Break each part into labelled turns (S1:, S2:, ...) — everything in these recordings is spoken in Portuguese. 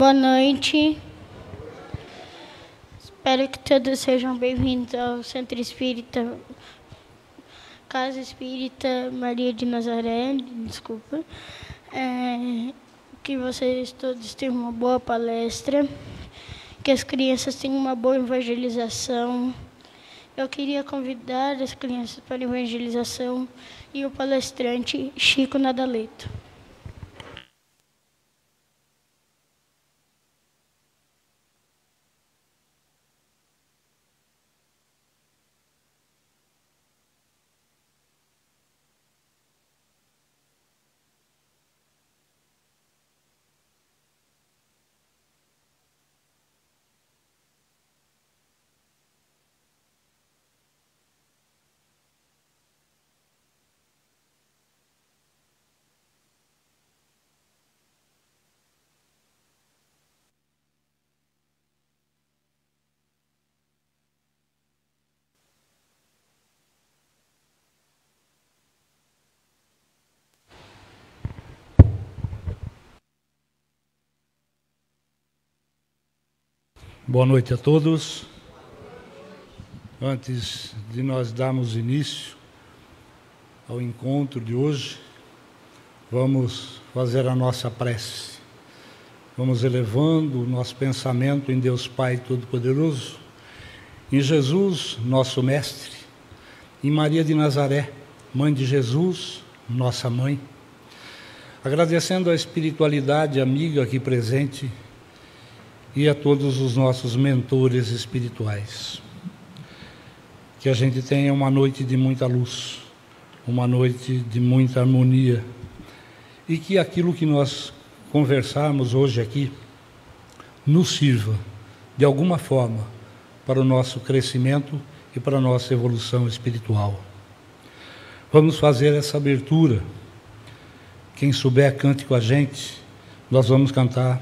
S1: Boa noite. Espero que todos sejam bem-vindos ao Centro Espírita, Casa Espírita Maria de Nazaré, desculpa. Que vocês todos tenham uma boa palestra, que as crianças tenham uma boa evangelização. Eu queria convidar as crianças para a evangelização e o palestrante Chico Nadaleto.
S2: Boa noite a todos. Antes de nós darmos início ao encontro de hoje, vamos fazer a nossa prece. Vamos elevando o nosso pensamento em Deus Pai Todo-Poderoso, em Jesus, nosso Mestre, em Maria de Nazaré, Mãe de Jesus, nossa Mãe, agradecendo a espiritualidade amiga aqui presente e a todos os nossos mentores espirituais. Que a gente tenha uma noite de muita luz, uma noite de muita harmonia, e que aquilo que nós conversarmos hoje aqui nos sirva, de alguma forma, para o nosso crescimento e para a nossa evolução espiritual. Vamos fazer essa abertura. Quem souber, cante com a gente. Nós vamos cantar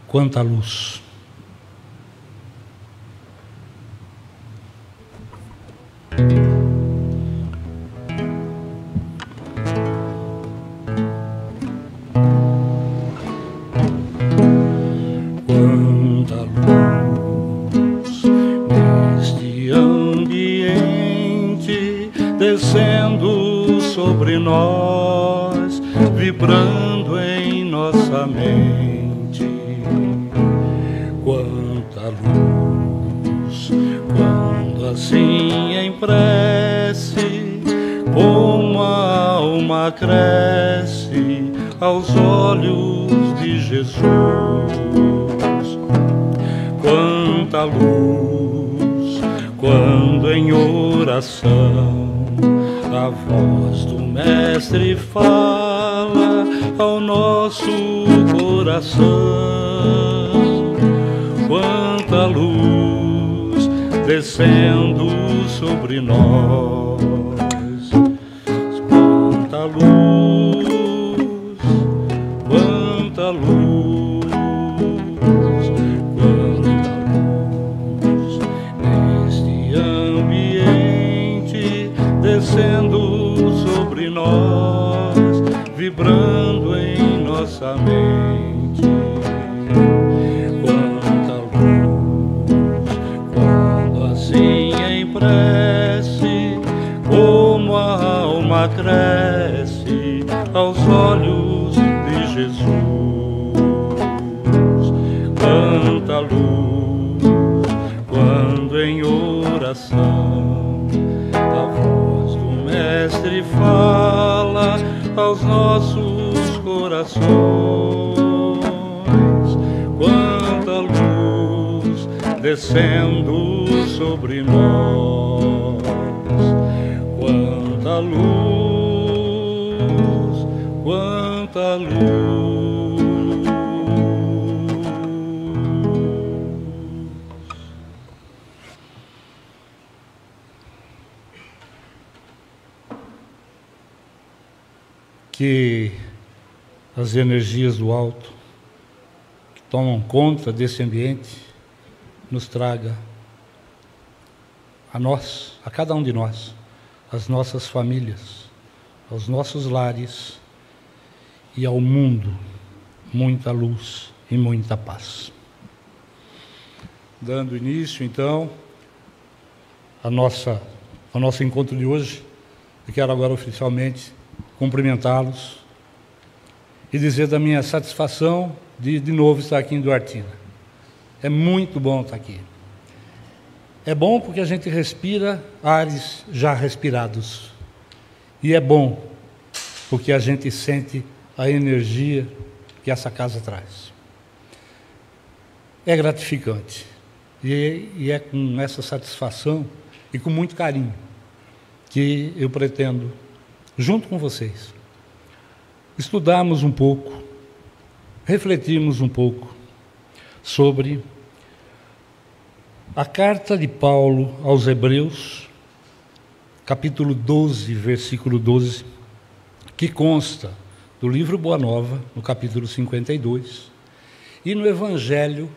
S2: Quanta Luz. Quanta luz neste ambiente, descendo sobre nós, vibrando em nossa mente. Quanta luz, quando assim em prece, como a alma cresce aos olhos de Jesus. Quanta luz, quando em oração a voz do Mestre fala ao nosso coração. Quanta luz descendo sobre nós. Quanta luz, quanta luz, quanta luz neste ambiente, descendo sobre nós, vibrando em nossa mente. Quanta luz, quando assim em prece, como a alma cresce aos olhos de Jesus. Quanta luz, quando em oração a voz do Mestre fala aos nossos corações. Quanta luz descendo sobre nós. Quanta luz, quanta luz. Que as energias do alto que tomam conta desse ambiente nos traga a nós, a cada um de nós, às nossas famílias, aos nossos lares e ao mundo, muita luz e muita paz. Dando início, então, ao nosso encontro de hoje, eu quero agora oficialmente cumprimentá-los e dizer da minha satisfação de novo estar aqui em Duartina. É muito bom estar aqui. É bom porque a gente respira ares já respirados. E é bom porque a gente sente a energia que essa casa traz. É gratificante. E é com essa satisfação e com muito carinho que eu pretendo, junto com vocês, estudarmos um pouco, refletirmos um pouco sobre a carta de Paulo aos Hebreus, capítulo 12, versículo 12, que consta do livro Boa Nova, no capítulo 52, e no Evangelho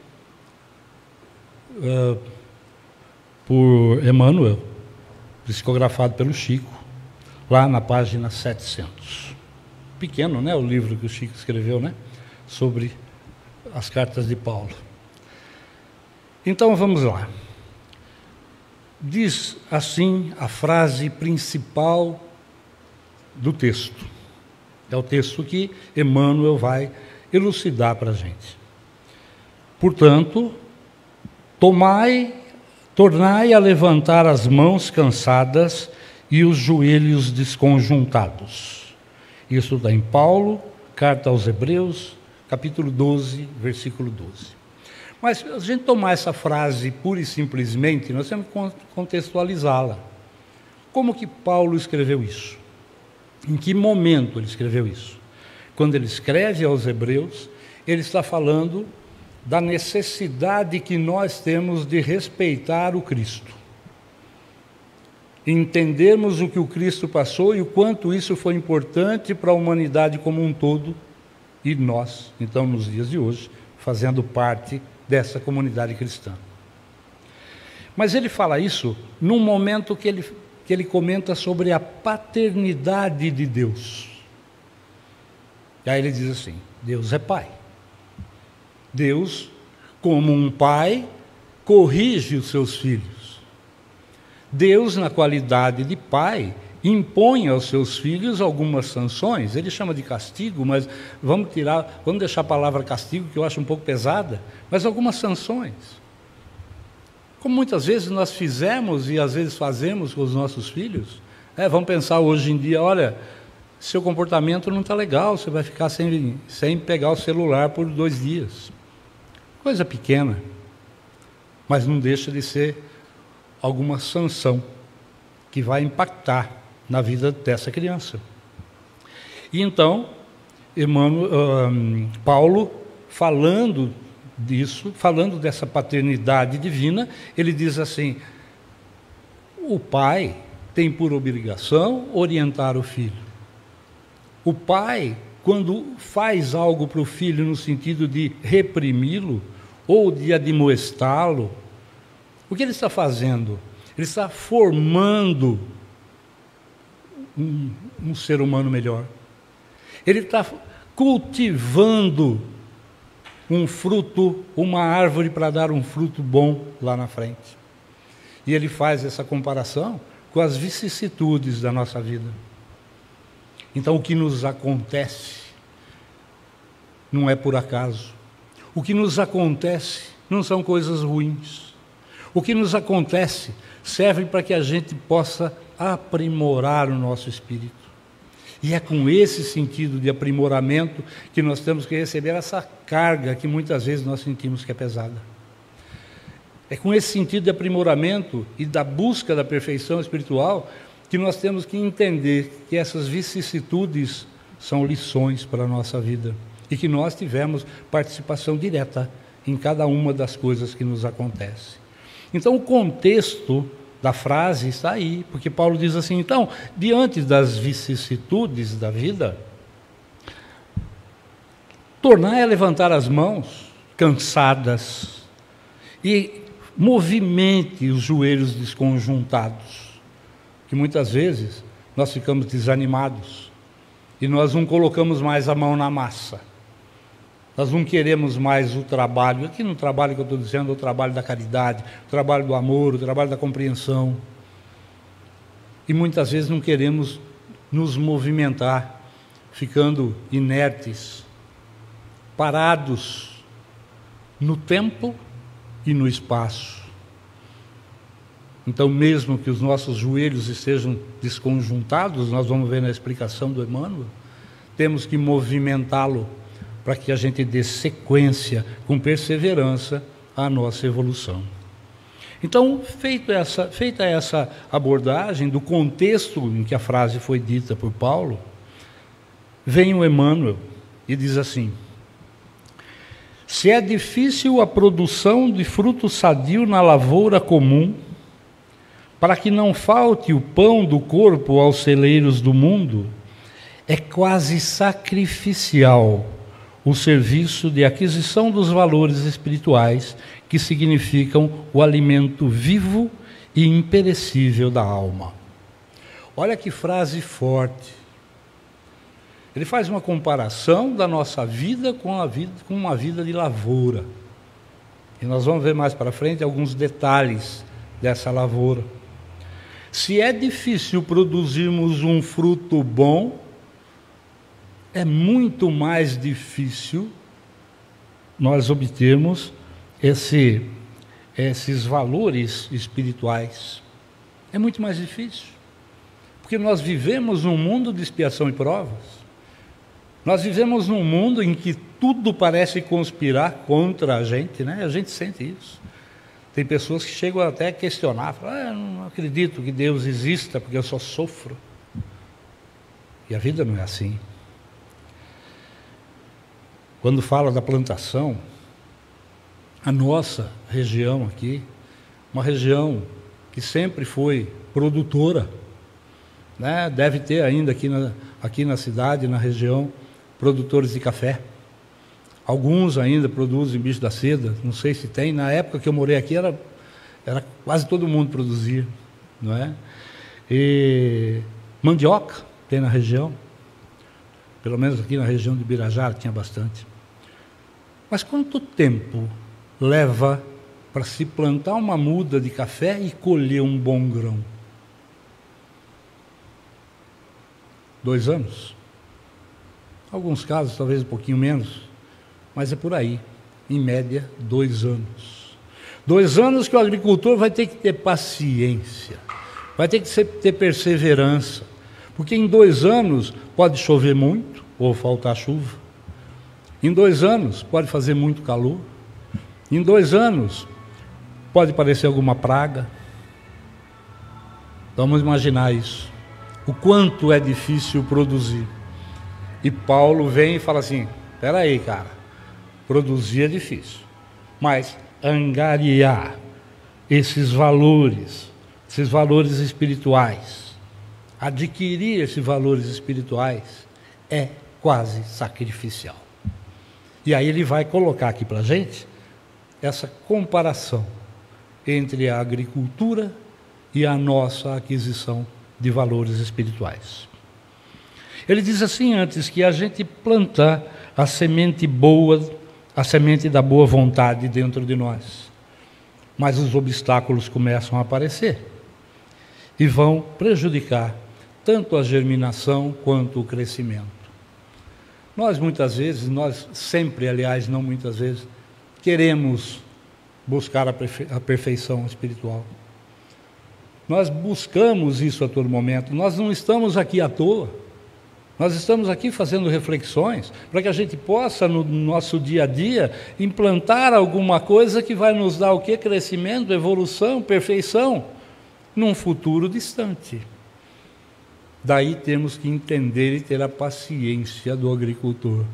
S2: por Emmanuel, psicografado pelo Chico, lá na página 700. Pequeno, né, o livro que o Chico escreveu, né, sobre as cartas de Paulo. Então vamos lá. Diz assim a frase principal do texto. É o texto que Emmanuel vai elucidar para a gente. Portanto, tornai a levantar as mãos cansadas e os joelhos desconjuntados. Isso está em Paulo, carta aos Hebreus, capítulo 12, versículo 12. Mas se a gente tomar essa frase pura e simplesmente, nós temos que contextualizá-la. Como que Paulo escreveu isso? Em que momento ele escreveu isso? Quando ele escreve aos Hebreus, ele está falando da necessidade que nós temos de respeitar o Cristo. Entendermos o que o Cristo passou e o quanto isso foi importante para a humanidade como um todo, e nós, então, nos dias de hoje, fazendo parte dessa comunidade cristã. Mas ele fala isso num momento que ele comenta sobre a paternidade de Deus. E aí ele diz assim: Deus é Pai. Deus, como um pai, corrige os seus filhos. Deus, na qualidade de pai, impõe aos seus filhos algumas sanções. Ele chama de castigo, mas vamos deixar a palavra castigo, que eu acho um pouco pesada, mas algumas sanções. Como muitas vezes nós fizemos e às vezes fazemos com os nossos filhos, vamos pensar hoje em dia: olha, seu comportamento não está legal, você vai ficar sem pegar o celular por 2 dias. Coisa pequena, mas não deixa de ser alguma sanção que vai impactar na vida dessa criança. E então, Paulo, falando disso, falando dessa paternidade divina, ele diz assim: o pai tem por obrigação orientar o filho. O pai, quando faz algo para o filho no sentido de reprimi-lo ou de admoestá-lo, o que ele está fazendo? Ele está formando um ser humano melhor. Ele está cultivando um fruto, uma árvore para dar um fruto bom lá na frente. E ele faz essa comparação com as vicissitudes da nossa vida. Então, o que nos acontece não é por acaso. O que nos acontece não são coisas ruins. O que nos acontece serve para que a gente possa aprimorar o nosso espírito. E é com esse sentido de aprimoramento que nós temos que receber essa carga que muitas vezes nós sentimos que é pesada. É com esse sentido de aprimoramento e da busca da perfeição espiritual que nós temos que entender que essas vicissitudes são lições para a nossa vida e que nós tivemos participação direta em cada uma das coisas que nos acontecem. Então, o contexto da frase está aí, porque Paulo diz assim: então, diante das vicissitudes da vida, tornai a levantar as mãos cansadas e movimente os joelhos desconjuntados, que muitas vezes nós ficamos desanimados e nós não colocamos mais a mão na massa. Nós não queremos mais o trabalho, aqui no trabalho que eu estou dizendo, o trabalho da caridade, o trabalho do amor, o trabalho da compreensão. E muitas vezes não queremos nos movimentar, ficando inertes, parados no tempo e no espaço. Então, mesmo que os nossos joelhos estejam desconjuntados, nós vamos ver na explicação do Emmanuel, temos que movimentá-lo para que a gente dê sequência, com perseverança, à nossa evolução. Então, feita essa abordagem do contexto em que a frase foi dita por Paulo, vem o Emmanuel e diz assim: se é difícil a produção de fruto sadio na lavoura comum, para que não falte o pão do corpo aos celeiros do mundo, é quase sacrificial o serviço de aquisição dos valores espirituais que significam o alimento vivo e imperecível da alma. Olha que frase forte. Ele faz uma comparação da nossa vida com uma vida de lavoura. E nós vamos ver mais para frente alguns detalhes dessa lavoura. Se é difícil produzirmos um fruto bom, é muito mais difícil nós obtermos esses valores espirituais. É muito mais difícil, porque nós vivemos num mundo de expiação e provas. Nós vivemos num mundo em que tudo parece conspirar contra a gente, né? A gente sente isso. Tem pessoas que chegam até a questionar, falam, eu não acredito que Deus exista, porque eu só sofro. E a vida não é assim. Quando fala da plantação, a nossa região aqui, uma região que sempre foi produtora, né? Deve ter ainda aqui na cidade, na região, produtores de café. Alguns ainda produzem bicho da seda, não sei se tem. Na época que eu morei aqui, era quase todo mundo produzia, não é? E mandioca tem na região, pelo menos aqui na região de Birajara tinha bastante. Mas quanto tempo leva para se plantar uma muda de café e colher um bom grão? 2 anos? Alguns casos, talvez um pouquinho menos, mas é por aí, em média, 2 anos. 2 anos que o agricultor vai ter que ter paciência, vai ter que ter perseverança, porque em 2 anos pode chover muito ou faltar chuva. Em 2 anos pode fazer muito calor. Em 2 anos pode aparecer alguma praga. Vamos imaginar isso. O quanto é difícil produzir. E Paulo vem e fala assim, espera aí, cara, produzir é difícil, mas angariar esses valores espirituais, adquirir esses valores espirituais é quase sacrificial. E aí ele vai colocar aqui para a gente essa comparação entre a agricultura e a nossa aquisição de valores espirituais. Ele diz assim antes, que a gente plantar a semente boa, a semente da boa vontade dentro de nós, mas os obstáculos começam a aparecer e vão prejudicar tanto a germinação quanto o crescimento. Nós muitas vezes, nós sempre, aliás, não muitas vezes, queremos buscar a perfeição espiritual. Nós buscamos isso a todo momento, nós não estamos aqui à toa, nós estamos aqui fazendo reflexões para que a gente possa, no nosso dia a dia, implantar alguma coisa que vai nos dar o quê? Crescimento, evolução, perfeição, num futuro distante. Daí temos que entender e ter a paciência do agricultor.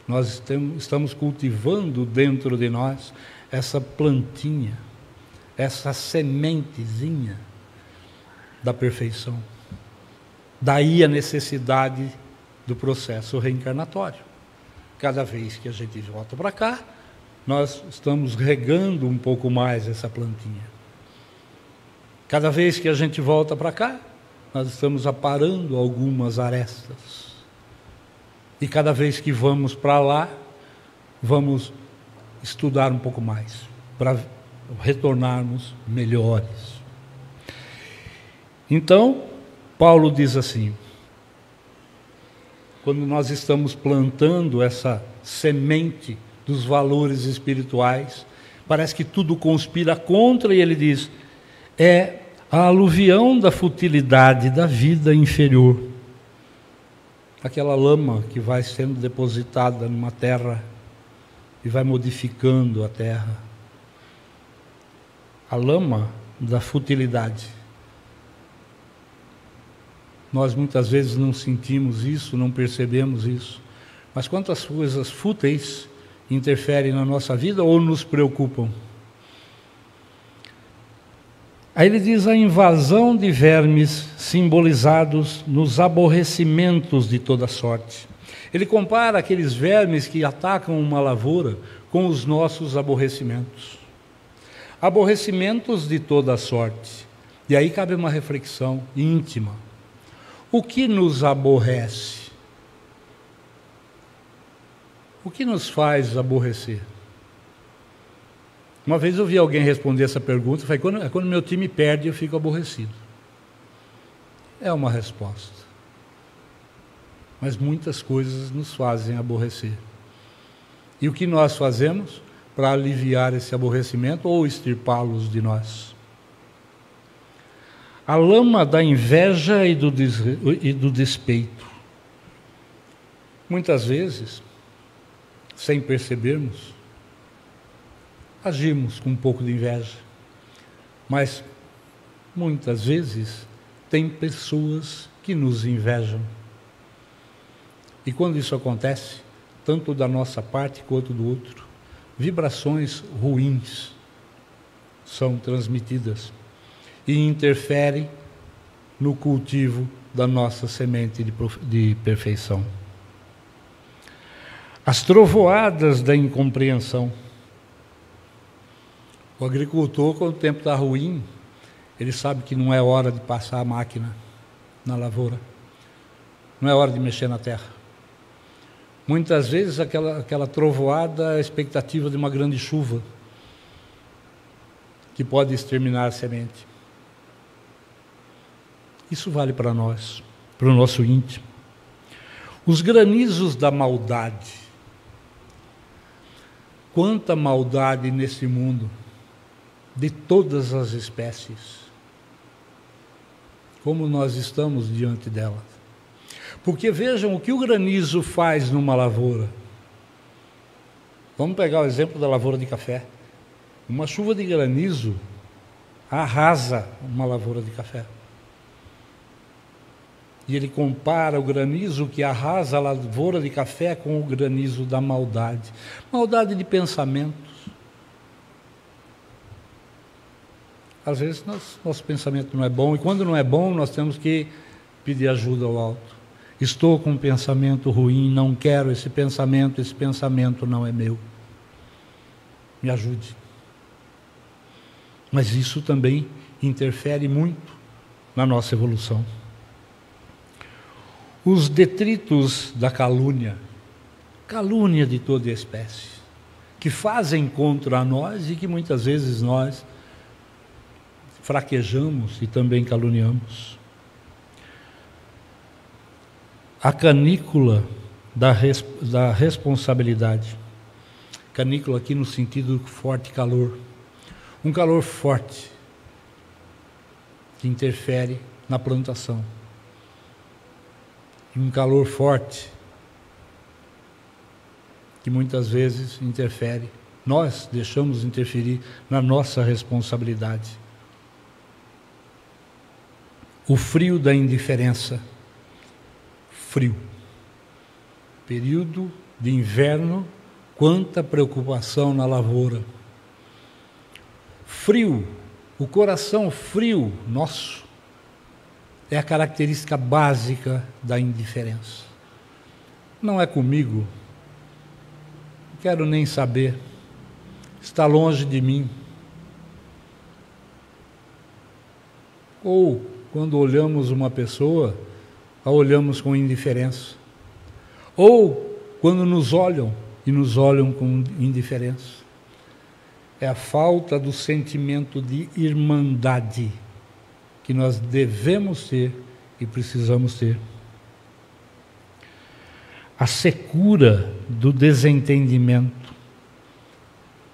S2: Nós estamos cultivando dentro de nós essa plantinha, essa sementezinha da perfeição. Daí a necessidade do processo reencarnatório. Cada vez que a gente volta para cá, nós estamos regando um pouco mais essa plantinha. Cada vez que a gente volta para cá, nós estamos aparando algumas arestas. E cada vez que vamos para lá, vamos estudar um pouco mais, para retornarmos melhores. Então, Paulo diz assim, quando nós estamos plantando essa semente dos valores espirituais, parece que tudo conspira contra, e ele diz, é a aluvião da futilidade da vida inferior, aquela lama que vai sendo depositada numa terra e vai modificando a terra, a lama da futilidade. Nós muitas vezes não sentimos isso, não percebemos isso, mas quantas coisas fúteis interferem na nossa vida ou nos preocupam. Aí ele diz a invasão de vermes simbolizados nos aborrecimentos de toda sorte. Ele compara aqueles vermes que atacam uma lavoura com os nossos aborrecimentos. Aborrecimentos de toda sorte. E aí cabe uma reflexão íntima. O que nos aborrece? O que nos faz aborrecer? Uma vez eu vi alguém responder essa pergunta, falei, quando meu time perde, eu fico aborrecido. É uma resposta. Mas muitas coisas nos fazem aborrecer. E o que nós fazemos para aliviar esse aborrecimento ou extirpá-los de nós? A lama da inveja e do despeito. Muitas vezes, sem percebermos, agimos com um pouco de inveja, mas muitas vezes tem pessoas que nos invejam. E quando isso acontece, tanto da nossa parte quanto do outro, vibrações ruins são transmitidas e interferem no cultivo da nossa semente de perfeição. As trovoadas da incompreensão. O agricultor, quando o tempo está ruim, ele sabe que não é hora de passar a máquina na lavoura, não é hora de mexer na terra. Muitas vezes aquela trovoada é a expectativa de uma grande chuva, que pode exterminar a semente. Isso vale para nós, para o nosso íntimo. Os granizos da maldade. Quanta maldade nesse mundo, de todas as espécies. Como nós estamos diante delas. Porque vejam o que o granizo faz numa lavoura. Vamos pegar o exemplo da lavoura de café. Uma chuva de granizo arrasa uma lavoura de café. E ele compara o granizo que arrasa a lavoura de café com o granizo da maldade. Maldade de pensamentos. Às vezes nosso pensamento não é bom, e quando não é bom, nós temos que pedir ajuda ao alto. Estou com um pensamento ruim, não quero esse pensamento não é meu. Me ajude. Mas isso também interfere muito na nossa evolução. Os detritos da calúnia de toda espécie, que fazem contra nós e que muitas vezes nós fraquejamos e também caluniamos. A canícula da responsabilidade. Canícula aqui no sentido de forte calor. Um calor forte que interfere na plantação. E um calor forte que muitas vezes interfere. Nós deixamos interferir na nossa responsabilidade. O frio da indiferença. Frio. Período de inverno, quanta preocupação na lavoura. Frio, o coração frio nosso, é a característica básica da indiferença. Não é comigo, não quero nem saber, está longe de mim. Ou, quando olhamos uma pessoa, a olhamos com indiferença. Ou, quando nos olham e nos olham com indiferença. É a falta do sentimento de irmandade que nós devemos ter e precisamos ter. A secura do desentendimento.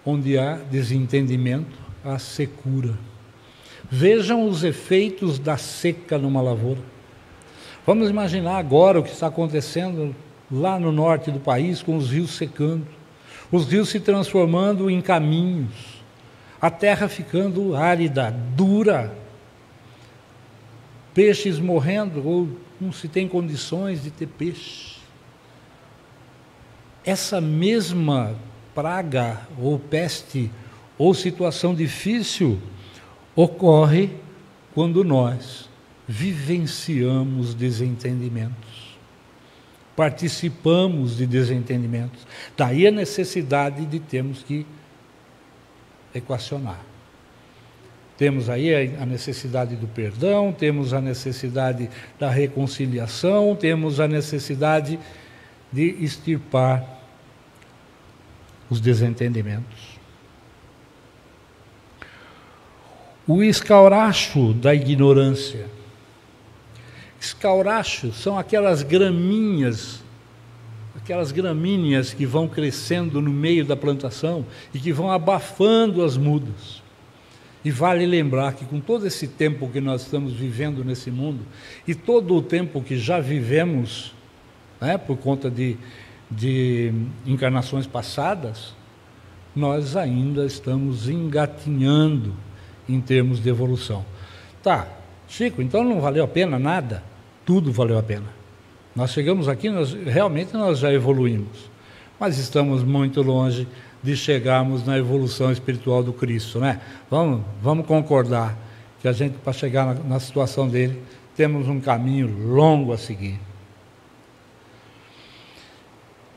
S2: Onde há desentendimento, há secura. Vejam os efeitos da seca numa lavoura. Vamos imaginar agora o que está acontecendo lá no norte do país, com os rios secando, os rios se transformando em caminhos, a terra ficando árida, dura, peixes morrendo, ou não se tem condições de ter peixe. Essa mesma praga, ou peste, ou situação difícil, ocorre quando nós vivenciamos desentendimentos, participamos de desentendimentos. Daí a necessidade de termos que equacionar. Temos aí a necessidade do perdão, temos a necessidade da reconciliação, temos a necessidade de extirpar os desentendimentos. O escauracho da ignorância. Escaurachos são aquelas gramíneas que vão crescendo no meio da plantação e que vão abafando as mudas. E vale lembrar que com todo esse tempo que nós estamos vivendo nesse mundo, e todo o tempo que já vivemos, né, por conta de encarnações passadas, nós ainda estamos engatinhando em termos de evolução. Tá, Chico, então não valeu a pena nada? Tudo valeu a pena. Nós chegamos aqui, realmente nós já evoluímos, mas estamos muito longe de chegarmos na evolução espiritual do Cristo, né? Vamos concordar que a gente, para chegar na situação dele, temos um caminho longo a seguir.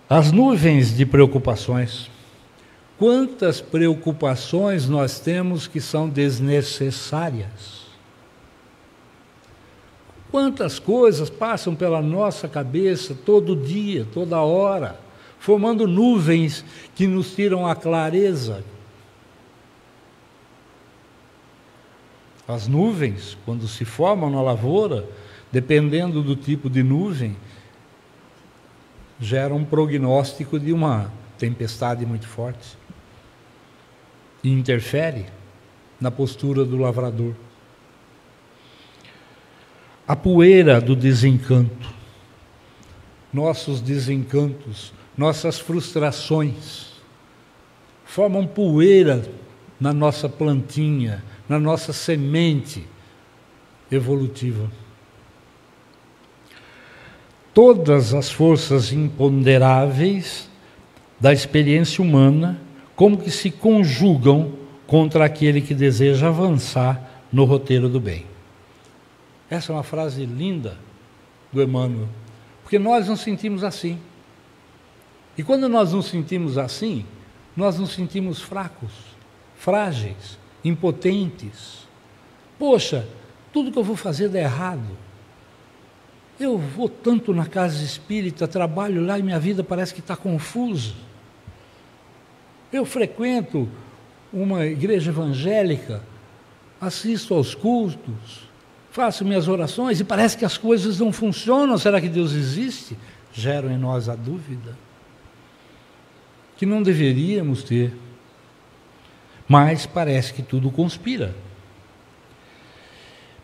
S2: As nuvens de preocupações. Quantas preocupações nós temos que são desnecessárias? Quantas coisas passam pela nossa cabeça todo dia, toda hora, formando nuvens que nos tiram a clareza. As nuvens, quando se formam na lavoura, dependendo do tipo de nuvem, geram um prognóstico de uma tempestade muito forte e interfere na postura do lavrador. A poeira do desencanto, nossos desencantos, nossas frustrações, formam poeira na nossa plantinha, na nossa semente evolutiva. Todas as forças imponderáveis da experiência humana, como que se conjugam contra aquele que deseja avançar no roteiro do bem. Essa é uma frase linda do Emmanuel, porque nós nos sentimos assim. E quando nós nos sentimos assim, nós nos sentimos fracos, frágeis, impotentes. Poxa, tudo que eu vou fazer dá errado. Eu vou tanto na casa espírita, trabalho lá e minha vida parece que está confusa. Eu frequento uma igreja evangélica, assisto aos cultos, faço minhas orações e parece que as coisas não funcionam. Será que Deus existe? Geram em nós a dúvida, que não deveríamos ter, mas parece que tudo conspira.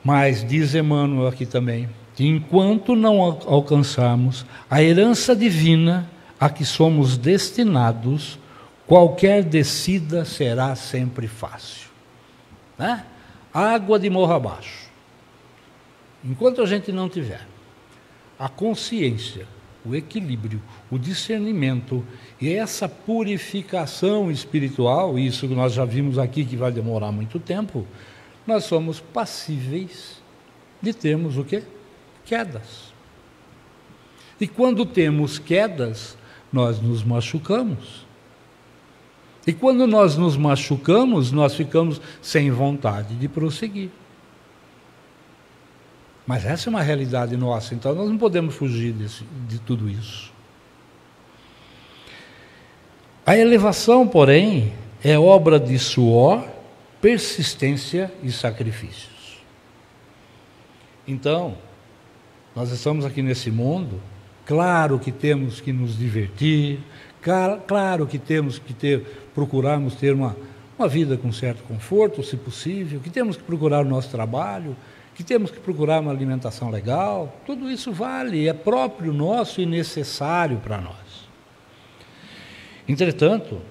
S2: Mas diz Emmanuel aqui também, que enquanto não alcançarmos a herança divina a que somos destinados, qualquer descida será sempre fácil, né? Água de morro abaixo. Enquanto a gente não tiver a consciência, o equilíbrio, o discernimento e essa purificação espiritual, isso que nós já vimos aqui que vai demorar muito tempo, nós somos passíveis de termos o quê? Quedas. E quando temos quedas, nós nos machucamos. E quando nós nos machucamos, nós ficamos sem vontade de prosseguir. Mas essa é uma realidade nossa, então nós não podemos fugir de tudo isso. A elevação, porém, é obra de suor, persistência e sacrifícios. Então, nós estamos aqui nesse mundo, claro que temos que nos divertir, claro que temos que procurarmos ter uma vida com certo conforto, se possível, que temos que procurar o nosso trabalho, que temos que procurar uma alimentação legal, tudo isso vale, é próprio nosso e necessário para nós. Entretanto,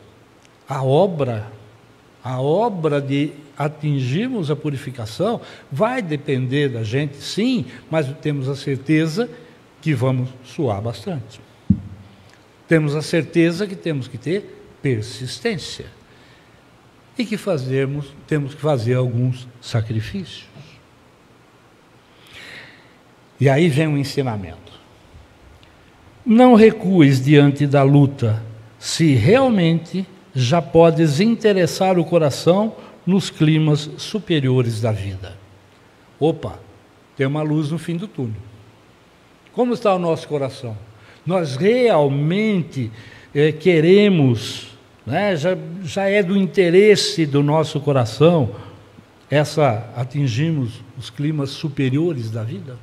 S2: a obra de atingirmos a purificação vai depender da gente, sim, mas temos a certeza que vamos suar bastante. Temos a certeza que temos que ter persistência e que temos que fazer alguns sacrifícios. E aí vem um ensinamento. Não recues diante da luta, se realmente já podes interessar o coração nos climas superiores da vida. Opa, tem uma luz no fim do túnel. Como está o nosso coração? Nós realmente queremos, né, já é do interesse do nosso coração atingirmos os climas superiores da vida?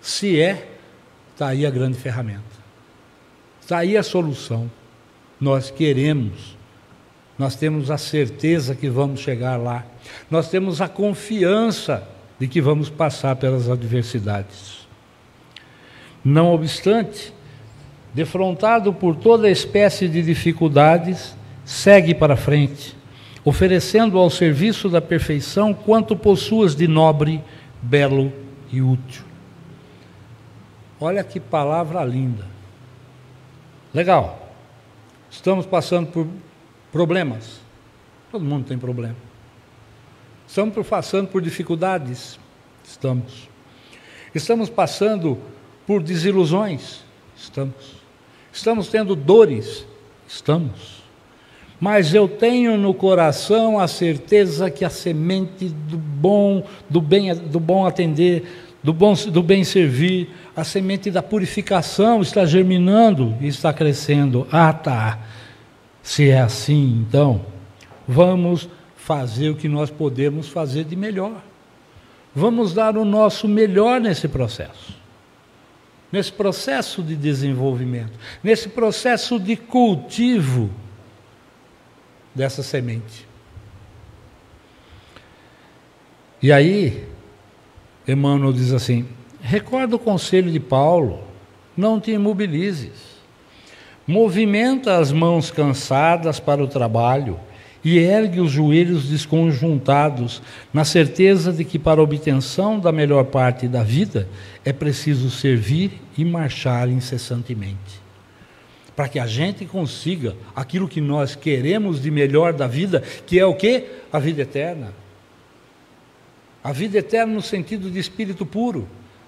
S2: Se está aí a grande ferramenta. Está aí a solução. Nós queremos, nós temos a certeza que vamos chegar lá, nós temos a confiança de que vamos passar pelas adversidades. Não obstante, defrontado por toda espécie de dificuldades, segue para frente, oferecendo ao serviço da perfeição quanto possuas de nobre, belo e útil. Olha que palavra linda. Legal. Estamos passando por problemas. Todo mundo tem problema. Estamos passando por dificuldades. Estamos. Estamos passando por desilusões. Estamos. Estamos tendo dores. Estamos. Mas eu tenho no coração a certeza que a semente do bom atender, do bem servir, a semente da purificação está germinando e está crescendo. Ah, tá. Se é assim, então, vamos fazer o que nós podemos fazer de melhor. Vamos dar o nosso melhor nesse processo de desenvolvimento, nesse processo de cultivo dessa semente. E aí, Emmanuel diz assim: recorda o conselho de Paulo, não te imobilizes, movimenta as mãos cansadas para o trabalho e ergue os joelhos desconjuntados, na certeza de que para a obtenção da melhor parte da vida é preciso servir e marchar incessantemente. Para que a gente consiga aquilo que nós queremos de melhor da vida, que é o quê? A vida eterna. A vida eterna no sentido de espírito puro,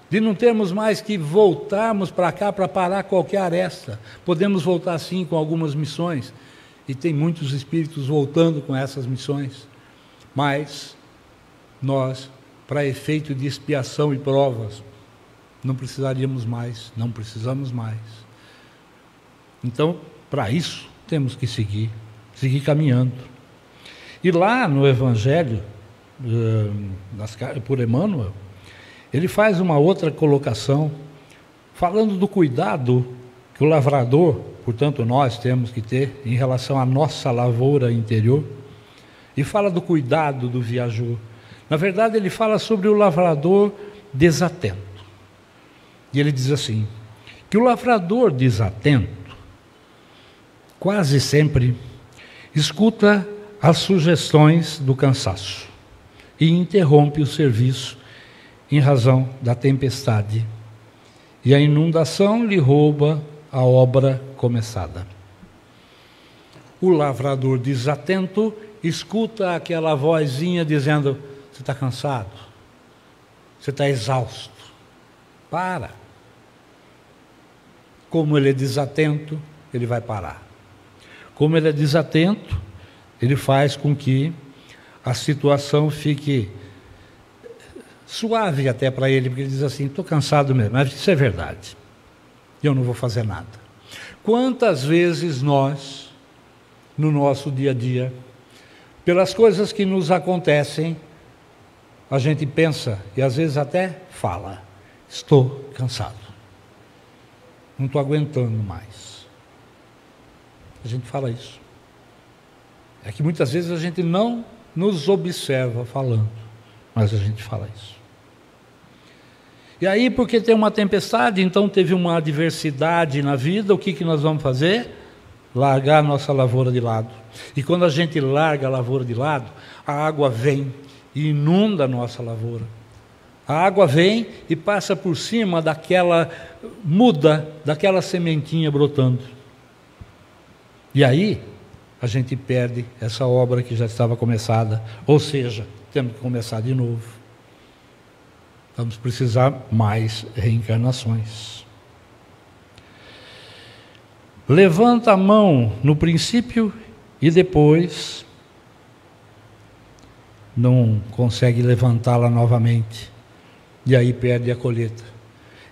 S2: de não termos mais que voltarmos para cá para parar qualquer aresta. Podemos voltar sim com algumas missões, e tem muitos espíritos voltando com essas missões, mas nós, para efeito de expiação e provas, não precisaríamos mais, não precisamos mais. Então, para isso, temos que seguir caminhando. E lá no Evangelho, por Emmanuel, ele faz uma outra colocação, falando do cuidado que o lavrador, portanto nós temos que ter em relação à nossa lavoura interior, e fala do cuidado do viajor. Na verdade, ele fala sobre o lavrador desatento. E ele diz assim, que o lavrador desatento quase sempre escuta as sugestões do cansaço e interrompe o serviço em razão da tempestade, e a inundação lhe rouba a obra começada. O lavrador desatento escuta aquela vozinha dizendo: você está cansado, você está exausto, para. Como ele é desatento, ele vai parar. Como ele é desatento, ele faz com que a situação fique suave até para ele, porque ele diz assim: estou cansado mesmo, mas isso é verdade, eu não vou fazer nada. Quantas vezes nós no nosso dia a dia. Pelas coisas que nos acontecem, a gente pensa e às vezes até fala: estou cansado, não estou aguentando mais. A gente fala isso. É que muitas vezes a gente não nos observa falando, mas a gente fala isso. E aí, porque tem uma tempestade, então teve uma adversidade na vida, o que nós vamos fazer? Largar a nossa lavoura de lado. E quando a gente larga a lavoura de lado, a água vem e inunda a nossa lavoura. A água vem e passa por cima daquela muda, daquela sementinha brotando. E aí, a gente perde essa obra que já estava começada, ou seja, temos que começar de novo. Vamos precisar mais reencarnações. Levanta a mão no princípio e depois não consegue levantá-la novamente. E aí perde a colheita.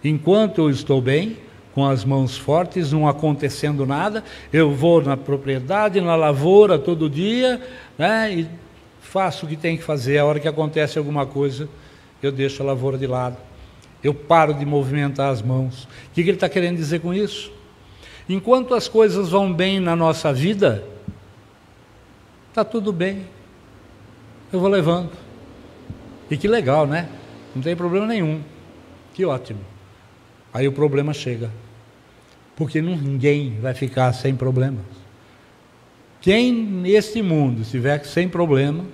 S2: Enquanto eu estou bem, com as mãos fortes, não acontecendo nada, eu vou na propriedade, na lavoura todo dia, né, e faço o que tem que fazer. A hora que acontece alguma coisa, eu deixo a lavoura de lado. Eu paro de movimentar as mãos. O que ele está querendo dizer com isso? Enquanto as coisas vão bem na nossa vida, está tudo bem. Eu vou levando. E que legal, né? Não tem problema nenhum. Que ótimo. Aí o problema chega. Porque ninguém vai ficar sem problemas. Quem neste mundo estiver sem problema,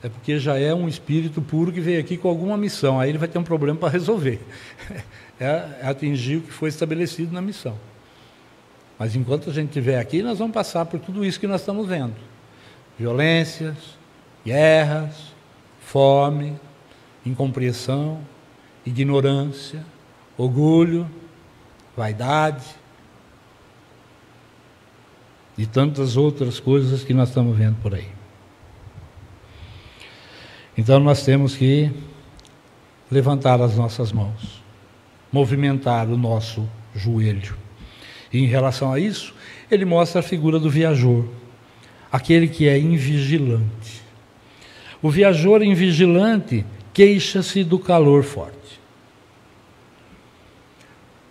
S2: é porque já é um espírito puro que veio aqui com alguma missão. Aí ele vai ter um problema para resolver. É atingir o que foi estabelecido na missão. Mas enquanto a gente estiver aqui, nós vamos passar por tudo isso que nós estamos vendo. Violências, guerras, fome, incompreensão, ignorância, orgulho, vaidade e tantas outras coisas que nós estamos vendo por aí. Então nós temos que levantar as nossas mãos, movimentar o nosso joelho. E em relação a isso, ele mostra a figura do viajor, aquele que é invigilante. O viajor invigilante queixa-se do calor forte.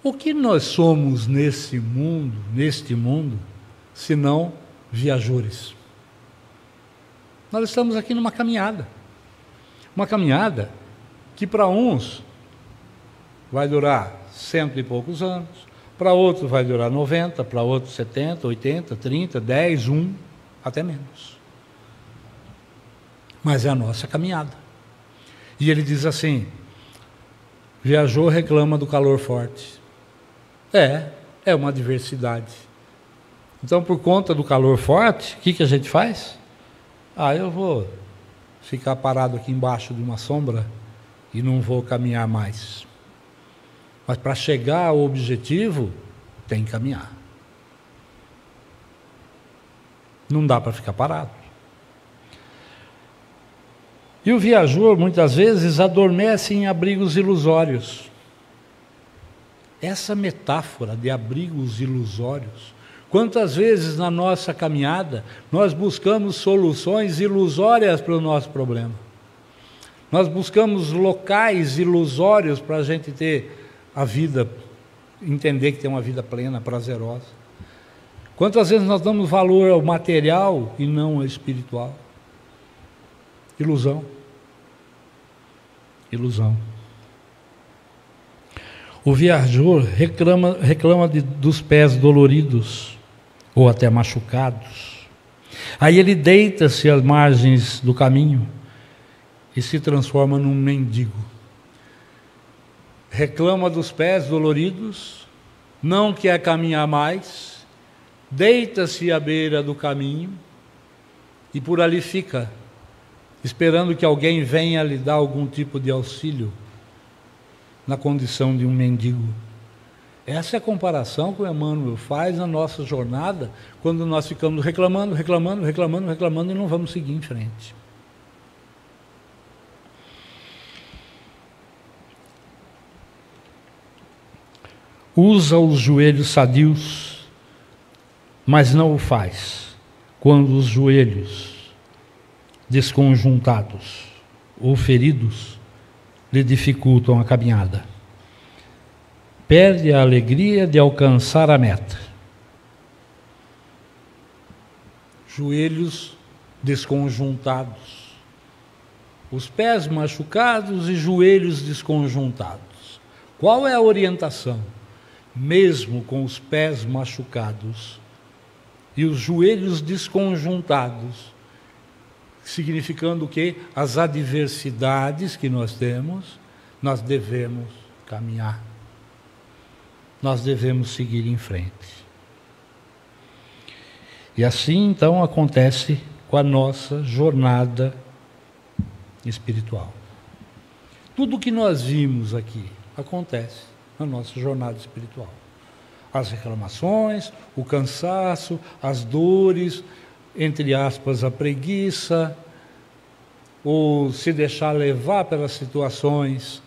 S2: O que nós somos neste mundo, senão viajores? Nós estamos aqui numa caminhada. Uma caminhada que para uns vai durar 100 e poucos anos, para outros vai durar 90, para outros 70, 80, 30, 10, 1, até menos. Mas é a nossa caminhada. E ele diz assim: viajou, reclama do calor forte. É uma adversidade. Então, por conta do calor forte, o que a gente faz? Eu vou ficar parado aqui embaixo de uma sombra e não vou caminhar mais. Mas para chegar ao objetivo, tem que caminhar. Não dá para ficar parado. E o viajor, muitas vezes, adormece em abrigos ilusórios. Essa metáfora de abrigos ilusórios, quantas vezes na nossa caminhada nós buscamos soluções ilusórias para o nosso problema? Nós buscamos locais ilusórios para a gente ter a vida, entender que tem uma vida plena, prazerosa. Quantas vezes nós damos valor ao material e não ao espiritual? Ilusão. Ilusão. O viajor reclama dos pés doloridos ou até machucados. Aí ele deita-se às margens do caminho e se transforma num mendigo. Reclama dos pés doloridos, não quer caminhar mais, deita-se à beira do caminho e por ali fica, esperando que alguém venha lhe dar algum tipo de auxílio, na condição de um mendigo. Essa é a comparação que o Emmanuel faz na nossa jornada, quando nós ficamos reclamando e não vamos seguir em frente. Usa os joelhos sadios, mas não o faz quando os joelhos desconjuntados ou feridos lhe dificultam a caminhada. Perde a alegria de alcançar a meta. Joelhos desconjuntados, os pés machucados e joelhos desconjuntados. Qual é a orientação? Mesmo com os pés machucados e os joelhos desconjuntados, significando que as adversidades que nós temos, nós devemos caminhar, nós devemos seguir em frente. E assim então acontece com a nossa jornada espiritual. Tudo o que nós vimos aqui acontece na nossa jornada espiritual. As reclamações, o cansaço, as dores, entre aspas, a preguiça, ou se deixar levar pelas situações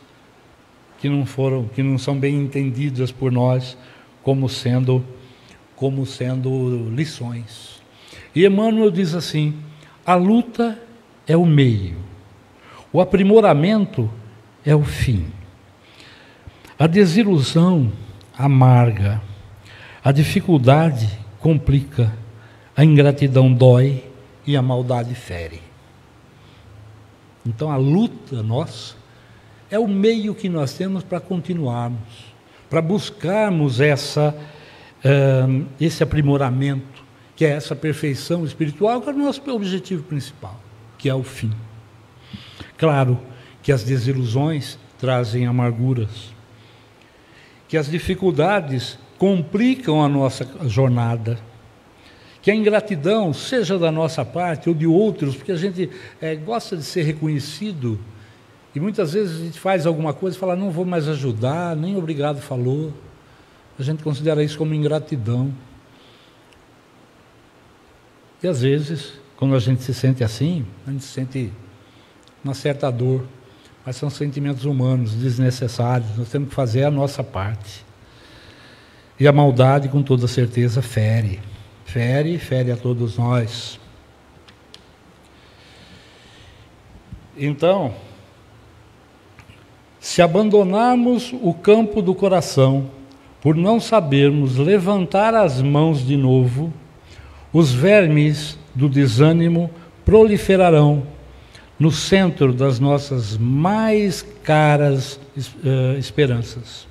S2: que não são bem entendidas por nós como sendo lições. E Emmanuel diz assim: a luta é o meio, o aprimoramento é o fim. A desilusão amarga, a dificuldade complica, a ingratidão dói e a maldade fere. Então a luta nossa é o meio que nós temos para continuarmos, para buscarmos esse aprimoramento, que é essa perfeição espiritual, que é o nosso objetivo principal, que é o fim. Claro que as desilusões trazem amarguras, que as dificuldades complicam a nossa jornada, que a ingratidão, seja da nossa parte ou de outros, porque a gente gosta de ser reconhecido, e muitas vezes a gente faz alguma coisa e fala, não vou mais ajudar, nem obrigado falou. A gente considera isso como ingratidão. E às vezes, quando a gente se sente assim, a gente sente uma certa dor, mas são sentimentos humanos, desnecessários, nós temos que fazer a nossa parte. E a maldade, com toda certeza, fere a todos nós. Então, se abandonarmos o campo do coração, por não sabermos levantar as mãos de novo, os vermes do desânimo proliferarão no centro das nossas mais caras esperanças.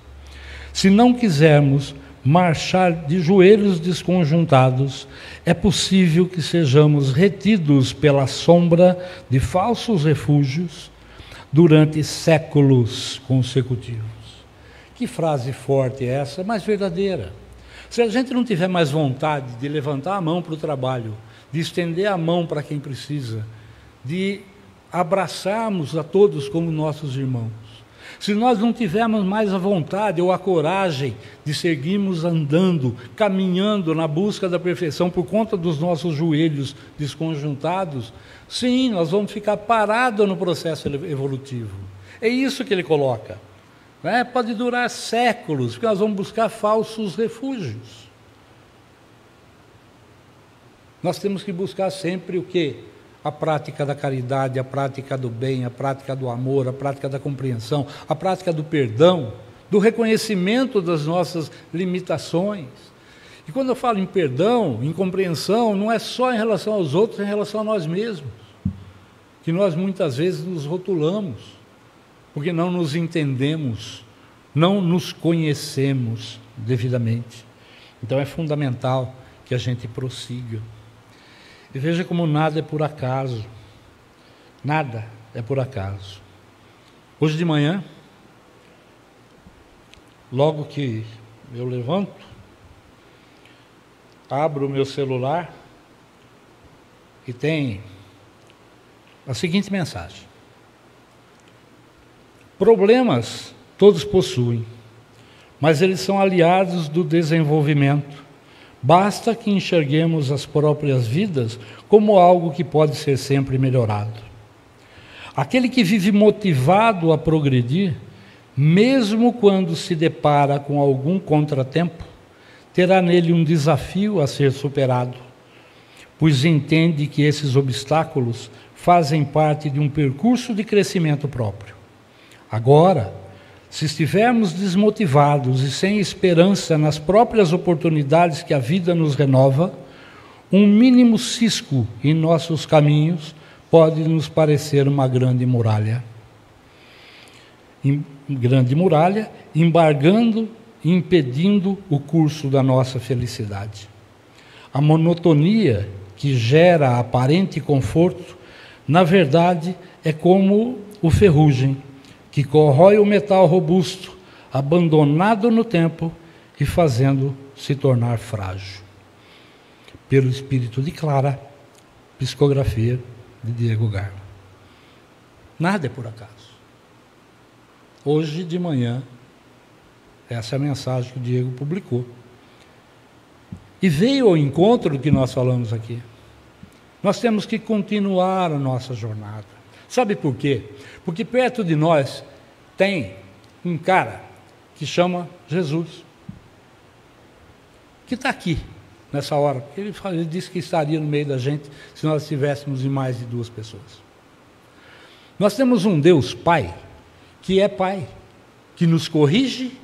S2: Se não quisermos marchar de joelhos desconjuntados, é possível que sejamos retidos pela sombra de falsos refúgios durante séculos consecutivos. Que frase forte é essa, mas verdadeira. Se a gente não tiver mais vontade de levantar a mão para o trabalho, de estender a mão para quem precisa, de abraçarmos a todos como nossos irmãos, se nós não tivermos mais a vontade ou a coragem de seguirmos andando, caminhando na busca da perfeição por conta dos nossos joelhos desconjuntados, sim, nós vamos ficar parados no processo evolutivo. É isso que ele coloca. Pode durar séculos, porque nós vamos buscar falsos refúgios. Nós temos que buscar sempre o quê? A prática da caridade, a prática do bem, a prática do amor, a prática da compreensão, a prática do perdão, do reconhecimento das nossas limitações. E quando eu falo em perdão, em compreensão, não é só em relação aos outros, é em relação a nós mesmos, que nós muitas vezes nos rotulamos, porque não nos entendemos, não nos conhecemos devidamente. Então é fundamental que a gente prossiga. E veja como nada é por acaso. Nada é por acaso. Hoje de manhã, logo que eu levanto, abro o meu celular e tem a seguinte mensagem: problemas todos possuem, mas eles são aliados do desenvolvimento. Basta que enxerguemos as próprias vidas como algo que pode ser sempre melhorado. Aquele que vive motivado a progredir, mesmo quando se depara com algum contratempo, terá nele um desafio a ser superado. pois entende que esses obstáculos fazem parte de um percurso de crescimento próprio. Agora, se estivermos desmotivados e sem esperança nas próprias oportunidades que a vida nos renova, um mínimo cisco em nossos caminhos pode nos parecer uma grande muralha. Embargando e impedindo o curso da nossa felicidade. A monotonia que gera aparente conforto, na verdade, é como o ferrugem, que corrói o metal robusto, abandonado no tempo e fazendo se tornar frágil. Pelo Espírito de Clara, psicografia de Diego Garma. Nada é por acaso. Hoje de manhã, essa é a mensagem que o Diego publicou. E veio ao encontro do que nós falamos aqui. Nós temos que continuar a nossa jornada. Sabe por quê? Porque perto de nós tem um cara que chama Jesus, que está aqui nessa hora. Ele disse que estaria no meio da gente se nós estivéssemos em mais de 2 pessoas. Nós temos um Deus Pai, que é Pai, que nos corrige,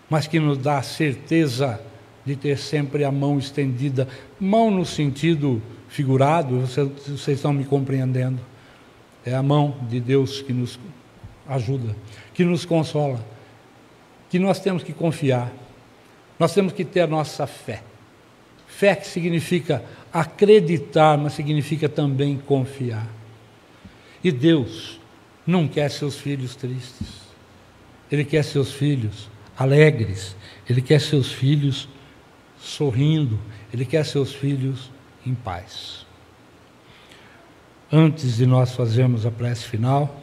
S2: mas que nos dá a certeza de ter sempre a mão estendida, mão no sentido figurado, vocês estão me compreendendo. É a mão de Deus que nos ajuda, que nos consola, que nós temos que confiar, nós temos que ter a nossa fé. Fé que significa acreditar, mas significa também confiar. E Deus não quer seus filhos tristes, Ele quer seus filhos alegres, Ele quer seus filhos sorrindo, Ele quer seus filhos em paz. Antes de nós fazermos a prece final,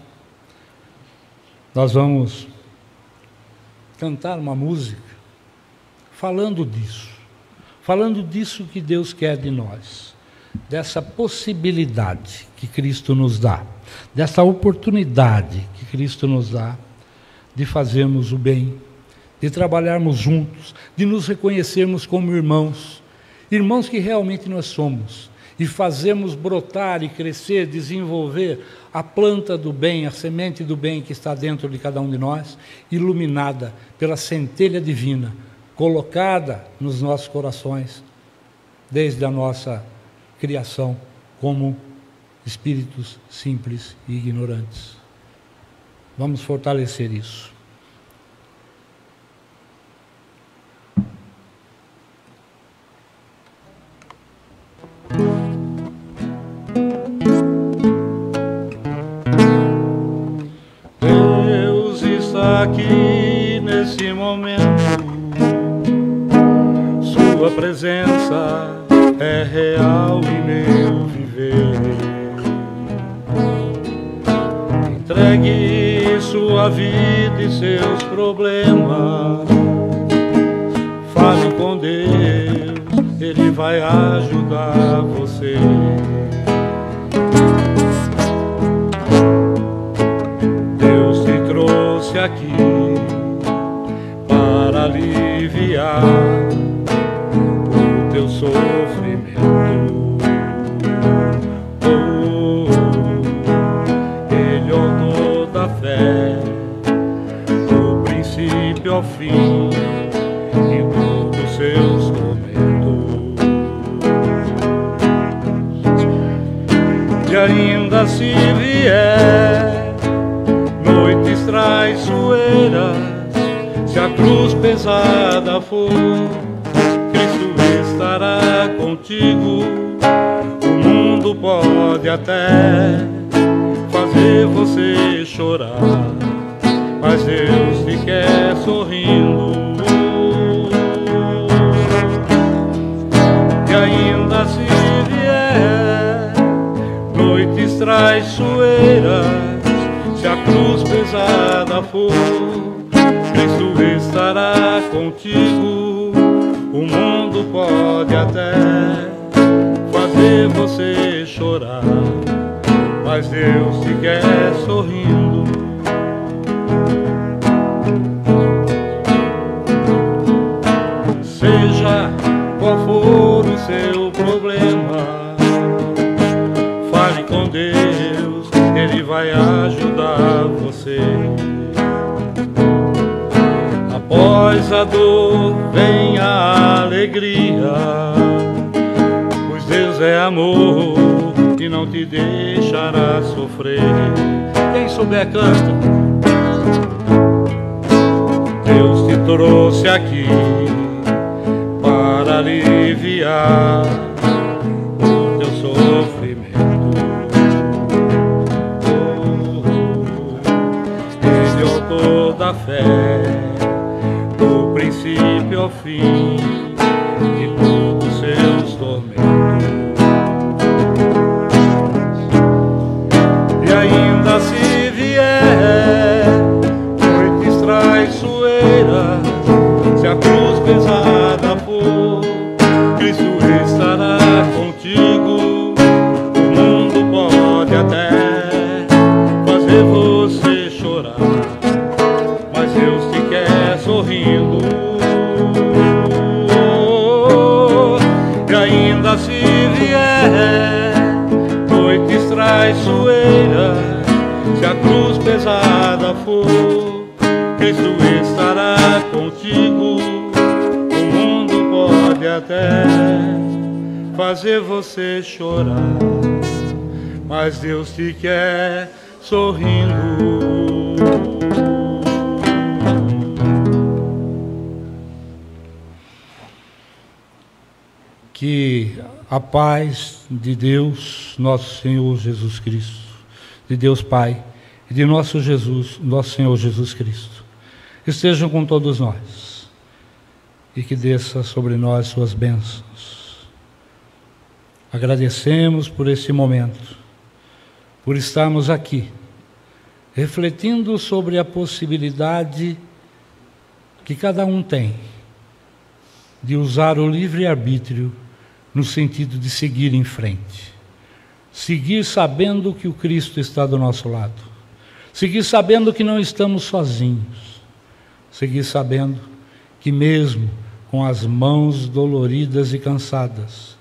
S2: nós vamos cantar uma música falando disso que Deus quer de nós, dessa possibilidade que Cristo nos dá, dessa oportunidade que Cristo nos dá de fazermos o bem, de trabalharmos juntos, de nos reconhecermos como irmãos, irmãos que realmente nós somos, e fazermos brotar e crescer, desenvolver a planta do bem, a semente do bem que está dentro de cada um de nós, iluminada pela centelha divina, colocada nos nossos corações, desde a nossa criação, como espíritos simples e ignorantes. Vamos fortalecer isso.
S3: Deus está aqui nesse momento, Sua presença é real em meu viver. Entregue sua vida e seus problemas, fale com Deus, Ele vai ajudar você. Deus te trouxe aqui para aliviar o teu sofrimento. Ele é o dono da fé, do princípio ao fim, em todos os seus tormentos. E ainda se vier noites traiçoeiras, se a cruz pesada for, Cristo estará contigo. O mundo pode até fazer você chorar, mas Deus te quer sorrindo. E ainda se vier noites traiçoeiras, se a cruz pesada for, Cristo estará contigo. O mundo pode até fazer você chorar, mas Deus te quer sorrindo. Seja qual for o seu problema, após a dor vem a alegria, pois Deus é amor e não te deixará sofrer. Quem souber canta. Deus te trouxe aqui para aliviar o teu sofrimento. Ele é o autor da fé, do princípio ao fim de todos os seus tormentos. E ainda se vier noites traiçoeiras, se a cruz pesada for, Cristo estará contigo. O mundo pode até fazer você chorar, mas Deus te quer sorrindo. E ainda se vier noites traiçoeiras, se a cruz pesada for, Cristo estará contigo. O mundo pode até fazer você chorar, mas Deus te quer sorrindo.
S2: Que a paz de Deus, nosso Senhor Jesus Cristo, de Deus Pai e de nosso Senhor Jesus Cristo, estejam com todos nós e que desça sobre nós suas bênçãos. Agradecemos por esse momento, por estarmos aqui, refletindo sobre a possibilidade que cada um tem de usar o livre-arbítrio no sentido de seguir em frente. Seguir sabendo que o Cristo está do nosso lado. Seguir sabendo que não estamos sozinhos. Seguir sabendo que mesmo com as mãos doloridas e cansadas,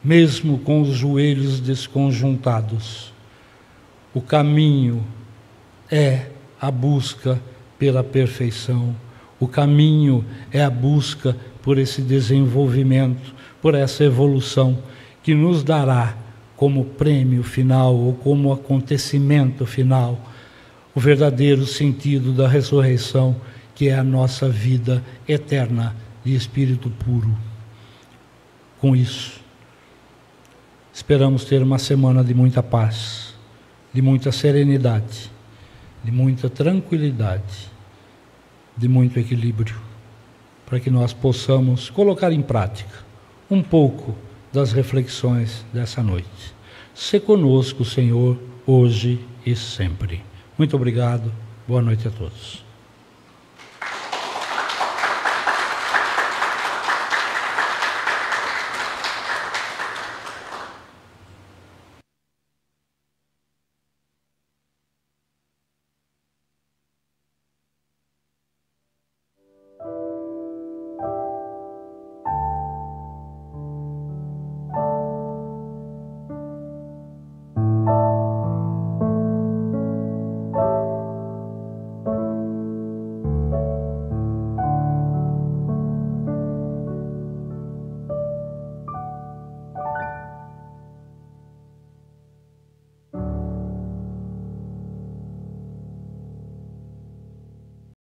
S2: mesmo com os joelhos desconjuntados, o caminho é a busca pela perfeição. O caminho é a busca por esse desenvolvimento, por essa evolução que nos dará como prêmio final ou como acontecimento final o verdadeiro sentido da ressurreição, que é a nossa vida eterna de espírito puro. Com isso, esperamos ter uma semana de muita paz, de muita serenidade, de muita tranquilidade, de muito equilíbrio, para que nós possamos colocar em prática um pouco das reflexões dessa noite. Se conosco, Senhor, hoje e sempre. Muito obrigado. Boa noite a todos.